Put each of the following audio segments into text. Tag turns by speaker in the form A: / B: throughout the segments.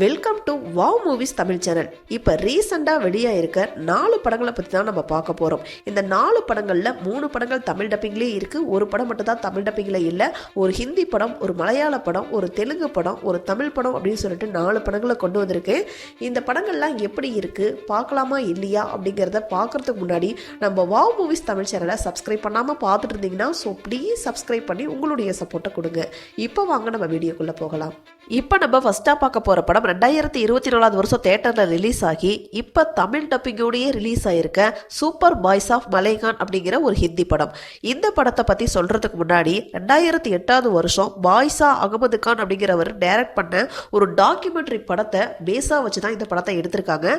A: Welcome to wow movies Tamil channel. இப்போ ரீசெண்டாக வெளியாயிருக்க 4 படங்களை பற்றி தான் நம்ம பார்க்க போகிறோம். இந்த 4 படங்களில் 3 படங்கள் தமிழ் டப்பிங்லேயே இருக்குது, ஒரு படம் மட்டும் தான் தமிழ் டப்பிங்கில் இல்லை. ஒரு ஹிந்தி படம், ஒரு மலையாள படம், ஒரு தெலுங்கு படம், ஒரு தமிழ் படம் அப்படின்னு சொல்லிட்டு 4 படங்களை கொண்டு வந்திருக்கேன். இந்த படங்கள்லாம் எப்படி இருக்குது, பார்க்கலாமா இல்லையா அப்படிங்கிறத பார்க்குறதுக்கு முன்னாடி நம்ம வாவ் மூவிஸ் தமிழ் சேனலை சப்ஸ்கிரைப் பண்ணாமல் பார்த்துட்டு இருந்தீங்கன்னா ப்ளீஸ் சப்ஸ்கிரைப் பண்ணி உங்களுடைய சப்போர்ட்டை கொடுங்க. இப்போ வாங்க நம்ம வீடியோக்குள்ளே போகலாம். இப்போ நம்ம ஃபர்ஸ்ட்டாக பார்க்க போகிற படம் 2024 வருஷம் தேட்டரில் ரிலீஸ் ஆகி இப்போ தமிழ் டப்பிங்கோடையே ரிலீஸ் ஆகிருக்க சூப்பர் பாய்ஸ் ஆஃப் மலைகான் அப்படிங்கிற ஒரு ஹிந்தி படம். இந்த படத்தை பற்றி சொல்கிறதுக்கு முன்னாடி 2008 வருஷம் பாய்ஸா அகமது கான் அப்படிங்கிறவர் டைரக்ட் பண்ண ஒரு டாக்குமெண்ட்ரி படத்தை பேஸாக வச்சு தான் இந்த படத்தை எடுத்திருக்காங்க.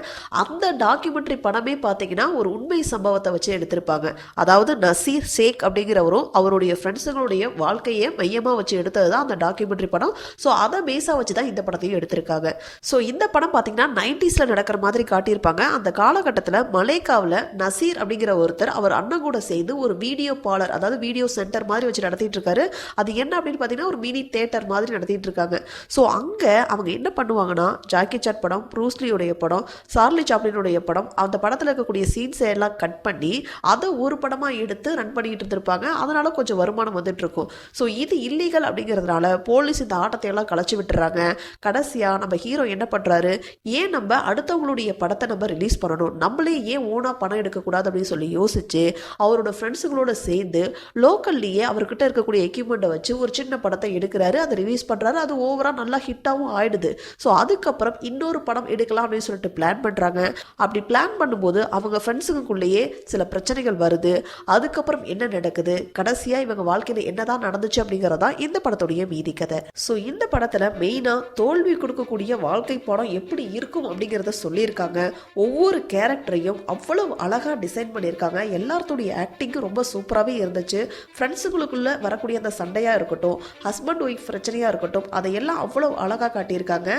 A: அந்த டாக்குமெண்ட்ரி படமே பார்த்தீங்கன்னா ஒரு உண்மை சம்பவத்தை வச்சு எடுத்திருப்பாங்க. அதாவது நசீர் ஷேக் அப்படிங்கிறவரும் அவருடைய ஃப்ரெண்ட்ஸுங்களுடைய வாழ்க்கையை மையமாக வச்சு எடுத்தது தான் அந்த டாக்குமெண்ட்ரி படம். ஸோ அதை பேஸாக வச்சு தான் இந்த படத்தையும் எடுத்திருக்காங்க. ஸோ இந்த படம் பார்த்தீங்கன்னா 90s நடக்கிற மாதிரி காட்டியிருப்பாங்க. அந்த காலகட்டத்தில் மலேகாவில் நசீர் அப்படிங்கிற ஒருத்தர் அவர் அண்ணன் கூட சேர்ந்து ஒரு வீடியோ பார்லர், அதாவது வீடியோ சென்டர் மாதிரி வச்சு நடத்திட்டு இருக்காரு. அது என்ன அப்படின்னு பார்த்தீங்கன்னா ஒரு மினி தியேட்டர் மாதிரி நடத்திட்டு இருக்காங்க. ஸோ அங்கே அவங்க என்ன பண்ணுவாங்கன்னா ஜாக்கி சான் படம், ப்ரூஸ்லியுடைய படம், சார்லி சாப்ளினுடைய படம், அந்த படத்தில் இருக்கக்கூடிய சீன்ஸை எல்லாம் கட் பண்ணி அதை ஒரு படமாக எடுத்து ரன் பண்ணிட்டு இருந்திருப்பாங்க. அதனால கொஞ்சம் வருமானம் வந்துட்டு இருக்கும். ஸோ இது இல்லீகல் அப்படிங்கிறதுனால போலீஸ் இந்த ஆட்டத்தை எல்லாம் கலைச்சு விட்டுறாங்க. கடைசியா நம்ம ஹீரோ என்ன பண்றாரு, ஏன் நம்ம அடுத்தவங்களுடைய படத்தை நம்ம ரிலீஸ் பண்ணணும், நம்மளே ஏன் ஓனா பணம் எடுக்கக்கூடாது அப்படின்னு சொல்லி யோசிச்சு அவரோட ஃப்ரெண்ட்ஸுங்களோட சேர்ந்து லோக்கல்லையே அவர்கிட்ட இருக்கக்கூடிய எக்யூப்மெண்ட்டை வச்சு ஒரு சின்ன படத்தை எடுக்கிறாரு, அதை ரிலீஸ் பண்றாரு. அது ஓவரா நல்லா ஹிட்டாகவும் ஆயிடுது. ஸோ அதுக்கப்புறம் இன்னொரு படம் எடுக்கலாம் அப்படின்னு சொல்லிட்டு பிளான் பண்றாங்க. அப்படி பிளான் பண்ணும்போது அவங்க ஃப்ரெண்ட்ஸுக்குள்ளேயே சில பிரச்சனைகள் வருது. அதுக்கப்புறம் என்ன நடக்குது, கடைசியா இவங்க வாழ்க்கையில என்னதான் நடந்துச்சு அப்படிங்கறதா இந்த படத்துடைய மீதி கதை. ஸோ இந்த படத்துல மெயினா தோல்வி கொடுக்கக்கூடிய வாழ்க்கை படம் எப்படி இருக்கும் அப்படிங்கிறத சொல்லியிருக்காங்க. ஒவ்வொரு கேரக்டரையும் அவ்வளவு அழகா டிசைன் பண்ணியிருக்காங்க. எல்லாத்துடைய ஆக்டிங்கும் ரொம்ப சூப்பராகவே இருந்துச்சு. ஃப்ரெண்ட்ஸுங்களுக்குள்ள வரக்கூடிய அந்த சண்டையா இருக்கட்டும், ஹஸ்பண்ட் ஒய்ஃப் பிரச்சனையா இருக்கட்டும், அதையெல்லாம் அவ்வளவு அழகா காட்டியிருக்காங்க.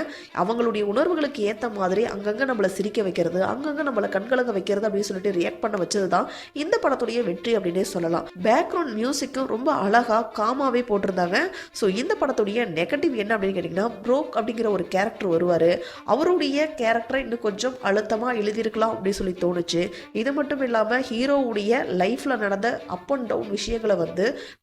A: அவங்களுடைய உணர்வுகளுக்கு ஏற்ற மாதிரி அங்கங்க நம்மளை சிரிக்க வைக்கிறது, அங்கங்க நம்மளை கண்கலங்க வைக்கிறது அப்படின்னு சொல்லிட்டு ரியாக்ட் பண்ண வச்சது தான் இந்த படத்துடைய வெற்றி அப்படின்னே சொல்லலாம். பேக்ரவுண்ட் மியூசிக்கும் ரொம்ப அழகா காமாவே போட்டிருந்தாங்க. ஸோ இந்த படத்துடைய நெகட்டிவ் என்ன அப்படின்னு கேட்டிங்கன்னா, ப்ரோக் அப்படிங்கிற ஒரு கேரக்டர் வருவார். அவருடைய கேரக்டரை இன்னும் கொஞ்சம் அழுத்தமாக எழுதியிருக்கலாம் அப்படின்னு சொல்லி தோணுச்சு. இது மட்டும் இல்லாமல் ஹீரோவுடைய லைஃப்பில் நடந்த அப் அண்ட் டவுன் விஷயங்களை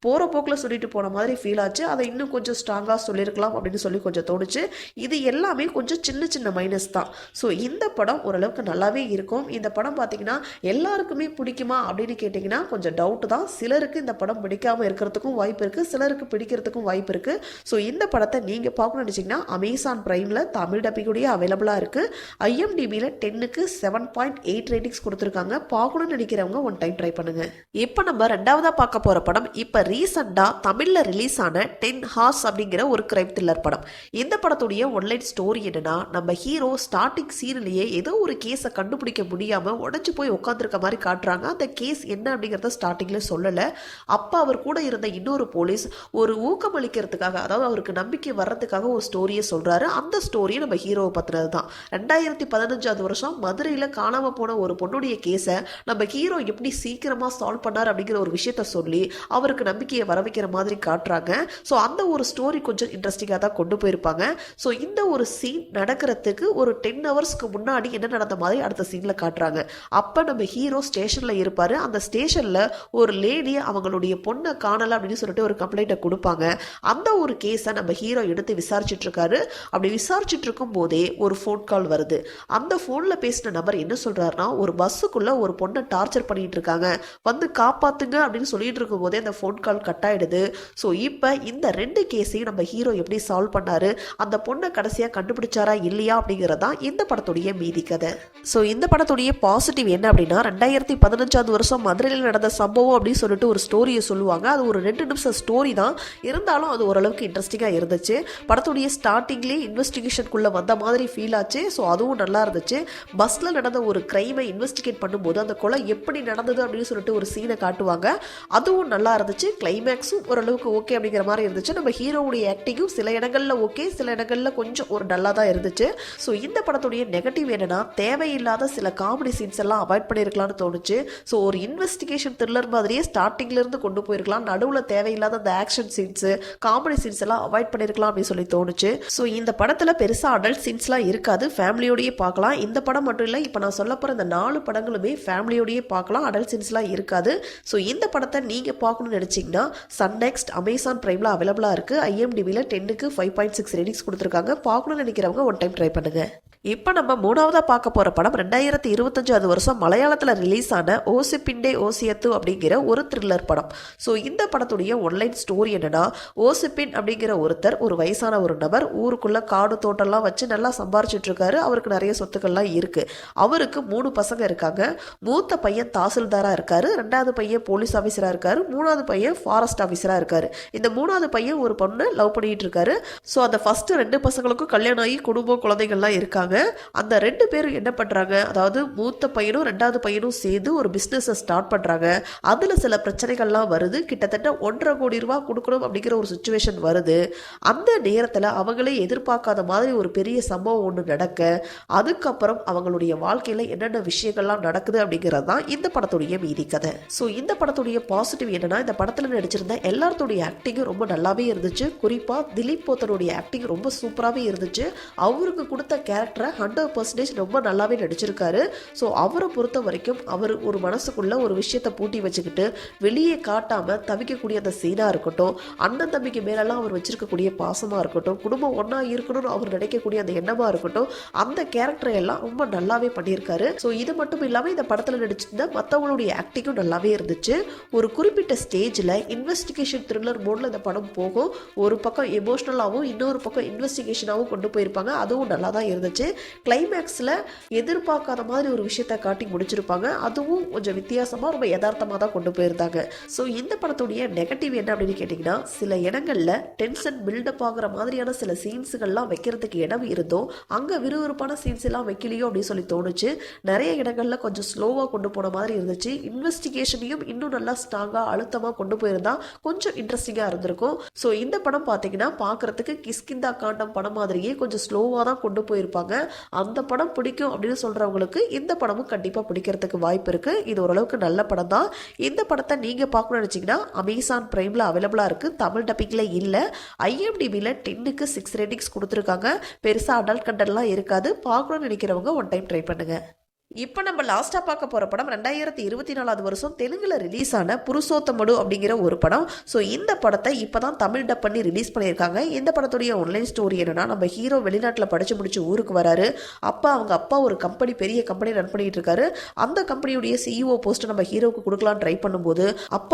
A: போகிற போக்கில் சொல்லிட்டு போன மாதிரி ஃபீல் ஆச்சு. அதை இன்னும் கொஞ்சம் ஸ்ட்ராங்காக சொல்லியிருக்கலாம் அப்படின்னு சொல்லி கொஞ்சம் தோணுச்சு. இது எல்லாமே கொஞ்சம் சின்ன சின்ன மைனஸ் தான். ஸோ இந்த படம் ஓரளவுக்கு நல்லாவே இருக்கும். இந்த படம் பார்த்தீங்கன்னா எல்லாருக்குமே பிடிக்குமா அப்படின்னு கேட்டிங்கன்னா கொஞ்சம் டவுட் தான். சிலருக்கு இந்த படம் பிடிக்காமல் இருக்கிறதுக்கும் வாய்ப்பு இருக்குது, சிலருக்கு பிடிக்கிறதுக்கும் வாய்ப்பு இருக்குது. ஸோ இந்த படத்தை நீங்கள் பார்க்கணும்னு நினச்சிங்கன்னா அமேசான் பிரைமில் தமிழ் டப்பிங்குடைய அவைலபிளாக இருக்குது. IMDbல 10க்கு 7.8 ரேட்டிங்ஸ் கொடுத்துருக்காங்க. பார்க்கணும்னு நினைக்கிறவங்க ஒன் டைம் ட்ரை பண்ணுங்கள். இப்போ நம்ம ரெண்டாவதாக பார்க்க போகிற படம் இப்போ ரீசெண்டாக தமிழில் ரிலீஸ் ஆன 10 ஹார்ஸ் அப்படிங்கிற ஒரு கிரைம் த்ரில்லர் படம். இந்த படத்துடைய ஒன்லைன் ஸ்டோரி என்னன்னா, நம்ம ஹீரோ ஸ்டார்டிங் சீன்லேயே ஏதோ ஒரு கேஸை கண்டுபிடிக்க முடியாமல் உடஞ்சி போய் உட்காந்துருக்க மாதிரி காட்டுறாங்க. அந்த கேஸ் என்ன அப்படிங்கிறத ஸ்டார்டிங்கில் சொல்லலை. அப்போ அவர் கூட இருந்த இன்னொரு போலீஸ் ஒரு ஊக்கமளிக்கிறதுக்காக, அதாவது அவருக்கு நம்பிக்கை வர்றதுக்காக ஒரு ஸ்டோரியை சொல்றாரு. அந்த ஸ்டோரியை நம்ம ஹீரோவை பத்தினது தான். 2015 வருஷம் மதுரையில் காணாம போன ஒரு பொண்ணுடைய கேஸை நம்ம ஹீரோ எப்படி சீக்கிரமா சால்வ் பண்ணார் அப்படிங்கிற ஒரு விஷயத்த சொல்லி அவருக்கு நம்பிக்கையை வர வைக்கிற மாதிரி காட்டுறாங்க. ஸோ அந்த ஒரு ஸ்டோரி கொஞ்சம் இன்ட்ரெஸ்டிங்காக தான் கொண்டு போயிருப்பாங்க. ஸோ இந்த ஒரு சீன் நடக்கிறதுக்கு ஒரு 10 ஹவர்ஸ்க்கு முன்னாடி என்ன நடந்த மாதிரி அடுத்த சீன்ல காட்டுறாங்க. அப்போ நம்ம ஹீரோ ஸ்டேஷன்ல இருப்பாரு. அந்த ஸ்டேஷன்ல ஒரு லேடி அவங்களுடைய பொண்ணை காணல அப்படின்னு சொல்லிட்டு ஒரு கம்ப்ளைண்ட்டை கொடுப்பாங்க. அந்த ஒரு கேஸை நம்ம ஹீரோ எடுத்து விசாரிச்சுட்டு இருக்காரு. அப்படி விசாரிச்சுட்டு இருக்கும் போதே ஒரு ஃபோன் கால் வருது. அந்த ஃபோன்ல பேசின நபர் என்ன சொல்றாருன்னா, ஒரு பஸ்ஸுக்குள்ள ஒரு பொண்ணை டார்ச்சர் பண்ணிட்டு இருக்காங்க, வந்து காப்பாத்துங்க அப்படின்னு சொல்லிட்டு இருக்கும் போதே அந்த ஃபோன் கால் கட் ஆயிடுது. ஸோ இப்போ இந்த 2 கேஸையும் நம்ம ஹீரோ எப்படி சால்வ் பண்ணாரு, அந்த பொண்ணை கடைசியா கண்டுபிடிச்சாரா இல்லையா அப்படிங்கிறதா இந்த படத்துடைய மீதி கதை. ஸோ இந்த படத்துடைய பாசிட்டிவ் என்ன அப்படின்னா, 2015 வருஷம் மதுரையில் நடந்த சம்பவம் அப்படின்னு சொல்லிட்டு ஒரு ஸ்டோரியை சொல்லுவாங்க. அது ஒரு 2 நிமிஷம் ஸ்டோரி தான், இருந்தாலும் அது ஓரளவுக்கு இன்ட்ரெஸ்டிங்காக இருந்துச்சு. படத்துடைய ஸ்டார்டிங்லேயே இன்வெஸ்டிகேஷனுக்குள்ளே வந்த மாதிரி ஃபீல் ஆச்சு. ஸோ அதுவும் நல்லா இருந்துச்சு. பஸ்ஸில் நடந்த ஒரு கிரைமை இன்வெஸ்டிகேட் பண்ணும்போது அந்த கொலை எப்படி நடந்தது அப்படின்னு சொல்லிட்டு ஒரு சீனை காட்டுவாங்க. அதுவும் நல்லா இருந்துச்சு. கிளைமேக்ஸும் ஓரளவுக்கு ஓகே அப்படிங்கிற மாதிரி இருந்துச்சு. நம்ம ஹீரோவுடைய ஆக்டிங்கும் சில இடங்களில் ஓகே, சில இடங்களில் கொஞ்சம் ஒரு டல்லாக தான் இருந்துச்சு. ஸோ இந்த படத்துடைய நெகட்டிவ் என்னன்னா, தேவையில்லாத சில காமெடி சீன்ஸ் எல்லாம் அவாய்ட் பண்ணியிருக்கலாம்னு தோணுச்சு. ஸோ ஒரு இன்வெஸ்டிகேஷன் த்ரில்லர் மாதிரியே ஸ்டார்டிங்லேருந்து கொண்டு போயிருக்கலாம். நடுவில் தேவையில்லாத அந்த ஆக்ஷன் சீன்ஸு, காமெடி சீன்ஸ் எல்லாம் அவாய்ட் பண்ணியிருக்கலாம் அப்படின்னு சொல்லி தோணுச்சு. ஸோ இந்த படத்தில் பெருசாக அடல்ட் சீன்ஸ்லாம் இருக்காது, ஃபேமிலியோடையே பார்க்கலாம். இந்த படம் மட்டும் இல்லை, இப்போ நான் சொல்ல போகிற இந்த 4 படங்களுமே ஃபேமிலியோடையே பார்க்கலாம், அடல்ட் சீன்ஸ்லாம் இருக்காது. ஸோ இந்த படத்தை நீங்கள் பார்க்கணும்னு நினச்சிங்கன்னா சன் நெக்ஸ்ட் அமேசான் பிரைமில் அவைலபிளாக இருக்குது. ஐஎம்டிபியில் 10க்கு 5.6 ரேட்டிங்ஸ் கொடுத்துருக்காங்க. பார்க்கணும்னு நினைக்கிறவங்க ஒன் டைம் ட்ரை பண்ணுங்கள். இப்போ நம்ம மூணாவதாக பார்க்க போகிற படம் 2025 வருஷம் மலையாளத்தில் ரிலீஸ் ஆன ஓசிப்பிண்டே ஓசியத்து அப்படிங்கிற ஒரு த்ரில்லர் படம். ஸோ இந்த படத்துடைய ஒன்லைன் ஸ்டோரி என்னன்னா, ஓசிப்பின் அப்படிங்கிற ஒருத்தர் ஒரு வயசான ஒரு நபர் ஊருக்குள்ளே காடு தோட்டம்லாம் வச்சு நல்லா சம்பாரிச்சிட்டு இருக்காரு. அவருக்கு நிறைய சொத்துக்கள்லாம் இருக்குது. அவருக்கு 3 பசங்க இருக்காங்க. மூத்த பையன் தாசில்தாராக இருக்காரு, 2வது பையன் போலீஸ் ஆஃபீஸராக இருக்காரு, 3வது பையன் ஃபாரஸ்ட் ஆஃபீஸராக இருக்காரு. இந்த 3வது பையன் ஒரு பொண்ணு லவ் பண்ணிட்டு இருக்காரு. ஸோ அந்த ஃபர்ஸ்ட் 2 பசங்களுக்கும் கல்யாணம் ஆகி குடும்பம் குழந்தைகள்லாம் இருக்காங்க. அந்த 2 பேரும் என்ன பண்றாங்க, அதாவது மூத்த பையனும் 2வது பையனும் சேர்ந்து ஒரு பிசினஸ் ஸ்டார்ட் பண்றாங்க. அதுல சில பிரச்சனைகள்லாம் வருது. கிட்டத்தட்ட 1.5 கோடி ரூபாய் கொடுக்கணும் அப்படிங்கிற ஒரு சுச்சுவேஷன் வருது. அந்த நேரத்தில் அவங்களே எதிர்பார்க்காத மாதிரி ஒரு பெரிய சம்பவம் ஒன்று நடக்க, அதுக்கப்புறம் அவங்களுடைய வாழ்க்கையில என்னென்ன விஷயங்கள்லாம் நடக்குது அப்படிங்கிறது தான் இந்த படத்துடைய மீதி கதை. ஸோ இந்த படத்துடைய பாசிட்டிவ் என்னன்னா, இந்த படத்தில் நடிச்சிருந்த எல்லாருடைய ஆக்டிங்கும் ரொம்ப நல்லாவே இருந்துச்சு. குறிப்பா திலீப் போத்தனுடைய ஆக்டிங் ரொம்ப சூப்பராகவே இருந்துச்சு. அவருக்கு கொடுத்த கேரக்டர் 100% ரொம்ப நல்லாவே நடிச்சிருக்காரு. ஸோ அவரை பொறுத்த வரைக்கும் அவர் ஒரு மனசுக்குள்ள ஒரு விஷயத்தை பூட்டி வச்சுக்கிட்டு வெளியே காட்டாம தவிக்கக்கூடிய அந்த சீனா இருக்கட்டும், அண்ணன் தம்பிக்கு மேலெல்லாம் அவர் வச்சிருக்கக்கூடிய பாசமா இருக்கட்டும், குடும்பம் ஒன்னா இருக்கணும்னு அவர் நினைக்கக்கூடிய அந்த எண்ணமா இருக்கட்டும், அந்த கேரக்டரை எல்லாம் ரொம்ப நல்லாவே பண்ணியிருக்காரு. ஸோ இது மட்டும் இல்லாம இந்த படத்துல நடிச்சிருந்த மற்றவங்களுடைய ஆக்டிங்கும் நல்லாவே இருந்துச்சு. ஒரு குறிப்பிட்ட ஸ்டேஜில் இன்வெஸ்டிகேஷன் த்ரில்லர் மோட்ல இந்த படம் போகும். ஒரு பக்கம் எமோஷனலாகவும் இன்னொரு பக்கம் இன்வெஸ்டிகேஷனாகவும் கொண்டு போயிருப்பாங்க. அதுவும் நல்லா தான் இருந்துச்சு. கிளைமேக்ஸில் எதிர்பார்க்காத மாதிரி ஒரு விஷயத்தை காட்டி முடிச்சிருப்பாங்க. அதுவும் கொஞ்சம் வித்தியாசமாக ரொம்ப யதார்த்தமாக தான் கொண்டு போயிருந்தாங்க. ஸோ இந்த படத்துடைய நெகட்டிவ் என்ன அப்படின்னு கேட்டிங்கன்னா, சில இடங்களில் டென்ஷன் பில்டப் ஆகிற மாதிரியான சில சீன்ஸுகள்லாம் வைக்கிறதுக்கு இடம் இருந்தோம். அங்கே விறுவிறுப்பான சீன்ஸ் எல்லாம் வைக்கலையோ அப்படின்னு சொல்லி தோணுச்சு. நிறைய இடங்களில் கொஞ்சம் ஸ்லோவாக கொண்டு போன மாதிரி இருந்துச்சு. இன்வெஸ்டிகேஷனையும் இன்னும் நல்லா ஸ்ட்ராங்காக அழுத்தமாக கொண்டு போயிருந்தா கொஞ்சம் இன்ட்ரெஸ்டிங்காக இருந்திருக்கும். ஸோ இந்த படம் பார்த்தீங்கன்னா பார்க்குறதுக்கு கிஸ்கிந்தா காண்டம் படம் மாதிரியே கொஞ்சம் ஸ்லோவாக தான் கொண்டு போயிருப்பாங்க. அந்த படம் பிடிக்கும் அப்படின்னு சொல்றவங்களுக்கு இந்த படமும் கண்டிப்பா பிடிக்கிறதுக்கு வாய்ப்பு இருக்கு. இது ஓரளவுக்கு நல்ல படம் தான். இந்த படத்தை நீங்க பார்க்கணும்னு நினைச்சீங்கன்னா அமேசான் பிரைம்ல அவைலபிளா இருக்கு. தமிழ் டப்பிங்ல இல்ல. ஐஎம்டிபியில் 10க்கு 6 ரேட்டிங்ஸ் கொடுத்துருக்காங்க. பெருசா அடல்ட் கண்டென்ட்லாம் இருக்காது. பார்க்கணும்னு நினைக்கிறவங்க ஒன் டைம் ட்ரை பண்ணுங்க. இப்போ நம்ம லாஸ்ட்டாக பார்க்க போகிற படம் 2024 வருஷம் தெலுங்குல ரிலீஸ் ஆன புருஷோத்தமடு அப்படிங்கிற ஒரு படம். ஸோ இந்த படத்தை இப்போ தான் தமிழ் டப் பண்ணி ரிலீஸ் பண்ணியிருக்காங்க. இந்த படத்துடைய ஒன்லைன் ஸ்டோரி என்னன்னா, நம்ம ஹீரோ வெளிநாட்டில் படித்து முடிச்சு ஊருக்கு வராரு. அவங்க அப்பா ஒரு கம்பெனி, பெரிய கம்பெனி ரன் பண்ணிட்டு இருக்காரு. அந்த கம்பெனியுடைய சிஇஓ போஸ்ட்டை நம்ம ஹீரோவுக்கு கொடுக்கலாம் ட்ரை பண்ணும்போது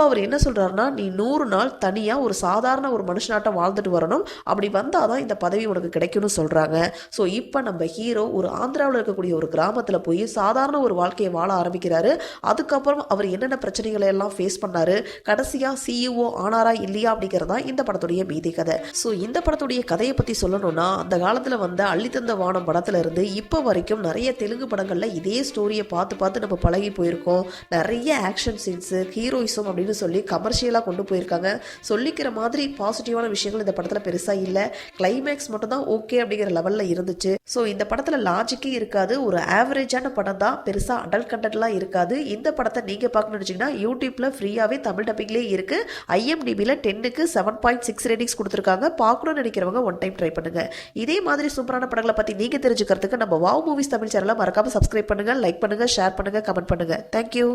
A: அவர் என்ன சொல்கிறாருன்னா, நீ 100 நாள் தனியாக ஒரு சாதாரண ஒரு மனுஷனாட்டம் வாழ்ந்துட்டு வரணும், அப்படி வந்தால் தான் இந்த பதவி உனக்கு கிடைக்கும்னு சொல்கிறாங்க. ஸோ இப்போ நம்ம ஹீரோ ஒரு ஆந்திராவில் இருக்கக்கூடிய ஒரு கிராமத்தில் போய் சாதாரண ஒரு வாழ்க்கையை வாழ ஆரம்பிக்கிறாரு. அதுக்கப்புறம் அவர் என்னென்ன பிரச்சனைகளை எல்லாம் ஃபேஸ் பண்ணாரு, கடைசியா சிஇஓ ஆனாரா இல்லையா அப்படிங்கிறதா இந்த படத்துடைய மீதி கதை. ஸோ இந்த படத்துடைய கதையை பத்தி சொல்லணும்னா, அந்த காலத்துல வந்த அள்ளித்தந்த வானம் படத்துல இருந்து இப்போ வரைக்கும் நிறைய தெலுங்கு படங்கள்ல இதே ஸ்டோரியை பார்த்து பார்த்து நம்ம பழகி போயிருக்கோம். நிறைய ஆக்ஷன் சீன்ஸ், ஹீரோயிசம் அப்படின்னு சொல்லி கமர்ஷியலா கொண்டு போயிருக்காங்க. சொல்லிக்கிற மாதிரி பாசிட்டிவான விஷயங்கள் இந்த படத்துல பெருசா இல்லை. கிளைமேக்ஸ் மட்டும் தான் ஓகே அப்படிங்கிற லெவல்ல இருந்துச்சு. ஸோ இந்த படத்துல லாஜிக்கே இருக்காது. ஒரு ஆவரேஜான படம் தான், பெருசா அடல்ட் கண்டென்ட்லாம் இருக்காது. இந்த படத்தை நீங்க பார்க்கணும்னு நினைச்சீங்கன்னா யூடியூப்ல ஃப்ரீயாவே தமிழ் டப்பிங்லேயே இருக்கு. ஐஎம்டிபியில் 10க்கு 7.6 ரேட்டிங்ஸ் கொடுத்துருக்காங்க. பார்க்கணும்னு நினைக்கிறவங்க ஒன் டைம் ட்ரை பண்ணுங்க. இதே மாதிரி சூப்பரான படங்களை பத்தி நீங்க தெரிஞ்சுக்கிறதுக்கு நம்ம வாவ் மூவிஸ் தமிழ் சேனலை மறக்காம சப்ஸ்கிரைப் பண்ணுங்க, லைக் பண்ணுங்க, ஷேர் பண்ணுங்க, கமெண்ட் பண்ணுங்க. தேங்க்யூ.